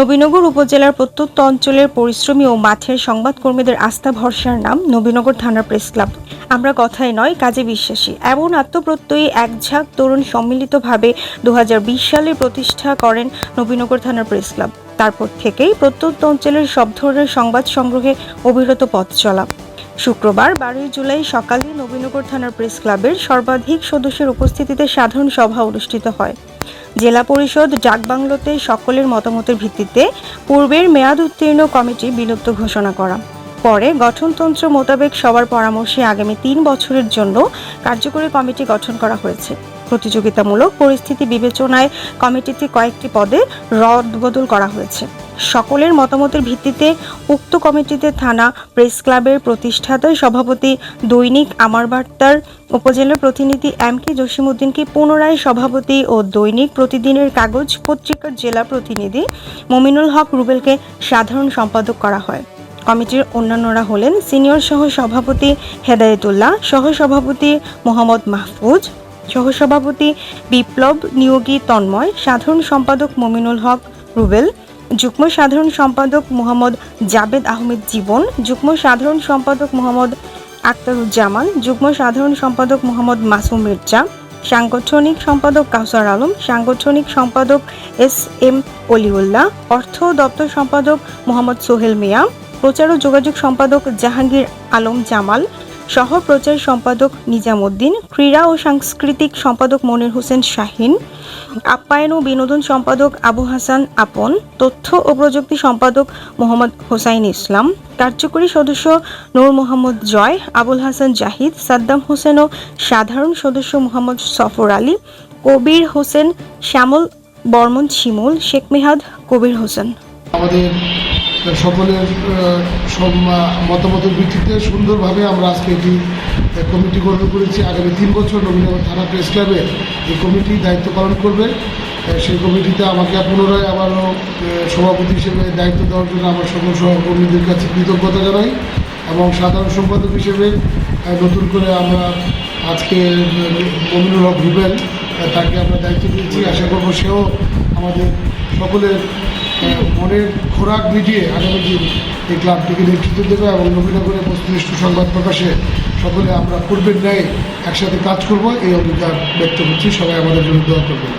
নবীনগর উপজেলার প্রত্যন্ত অঞ্চলের পরিশ্রমী ও মাঠের সংবাদকর্মীদের আস্থা ভরসার নাম নবীনগর থানার প্রেস ক্লাব। আমরা কথায় নয় কাজে বিশ্বাসী, এমন আত্মপ্রত্যয়ী একঝাঁক তরুণ সম্মিলিতভাবে 2020 সালে প্রতিষ্ঠা করেন নবীনগর থানার প্রেস ক্লাব। তারপর থেকেই প্রত্যন্ত অঞ্চলের সব ধরনের সংবাদ সংগ্রহে অবিরত পথ চলা। শুক্রবার 12 জুলাই সকালে নবীনগর থানার প্রেস ক্লাবের সর্বাধিক সদস্যের উপস্থিতিতে সাধারণ সভা অনুষ্ঠিত হয়। জেলা পরিষদ ডাকবাংলোতে সকলের মতামতের ভিত্তিতে পূর্বের মেয়াদ উত্তীর্ণ কমিটি বিলুপ্ত ঘোষণা করা। পরে গঠনতন্ত্র মোতাবেক সবার পরামর্শে আগামী 3 বছরের জন্য কার্যকরী কমিটি গঠন করা হয়েছে। প্রতিযোগিতামূলক পরিস্থিতি বিবেচনায় কমিটিতে কয়েকটি পদে রদবদল করা হয়েছে। সকলের মতামতের ভিত্তিতে উক্ত কমিটিতে থানা প্রেস ক্লাবের প্রতিষ্ঠাতা সভাপতি দৈনিক আমার বার্তার উপজেলা প্রতিনিধি এম.কে. জসিমউদ্দিনকে পুনরায় সভাপতি ও দৈনিক প্রতিদিনের কাগজ পত্রিকার জেলা প্রতিনিধি মমিনুল হক রুবেলকে সাধারণ সম্পাদক করা হয়। কমিটির অন্যান্যরা হলেন সিনিয়র সহ সভাপতি হেদায়েতুল্লাহ, সহসভাপতি মোহাম্মদ মাহফুজ, সহসভাপতি বিপ্লব নিয়োগী তন্ময়, সাধারণ সম্পাদক মমিনুল হক রুবেল, যুগ্ম সাধারণ সম্পাদক মোহাম্মদ জাবেদ আহমেদ জীবন, যুগ্ম সাধারণ সম্পাদক মোহাম্মদ আক্তারুজ্জামান, যুগ্ম সাধারণ সম্পাদক মোহাম্মদ মাসুম মির্জা, সাংগঠনিক সম্পাদক কাউসার আলম, সাংগঠনিক সম্পাদক এস.এম. অলিউল্লাহ, অর্থ দপ্তর সম্পাদক মোহাম্মদ সোহেল মিয়া, প্রচার ও যোগাযোগ সম্পাদক জাহাঙ্গীর আলম জামাল, সহ প্রচার সম্পাদক নিজামউদ্দিন, ক্রীড়া ও সাংস্কৃতিক সম্পাদক মনির হোসেন শাহিন, আপ্যায়ন ও বিনোদন সম্পাদক আবু হাসান আপন, তথ্য ও প্রযুক্তি সম্পাদক মোহাম্মদ হোসাইন ইসলাম, কার্যকরী সদস্য নূর মোহাম্মদ জয়, আবুল হাসান জাহিদ, সাদ্দাম হোসেন ও সাধারণ সদস্য মোহাম্মদ সফর আলী, কবির হোসেন শ্যামল বর্মন শিমুল, শেখ মেহাদ, কবির হোসেন। আমাদের সকলের সব মতামতের ভিত্তিতে সুন্দরভাবে আমরা আজকে এটি কমিটি গঠন করেছি। আগামী 3 বছর নবীনগর থানা প্রেস ক্লাবে এই কমিটি দায়িত্ব পালন করবে। সেই কমিটিতে আমাকে পুনরায় আবারও সভাপতি হিসেবে দায়িত্ব দেওয়ার জন্য আমার সকল সহকর্মীদের কাছে কৃতজ্ঞতা জানাই এবং সাধারণ সম্পাদক হিসেবে নতুন করে আমরা আজকে মমিনুল হক রুবেল তাকে আমরা দায়িত্ব দিয়েছি। আশা করব সেও আমাদের সকলের মনের খোরাক মিটিয়ে আগামী দিন এই ক্লাবটিকে নেতৃত্ব দেবে এবং নবীনগরে বস্তুনিষ্ঠ সংবাদ প্রকাশে সকলে আমরা পূর্বের ন্যায় একসাথে কাজ করব এই অধিকার ব্যক্ত করছি। সবাই আমাদের জন্য দোয়া করবেন।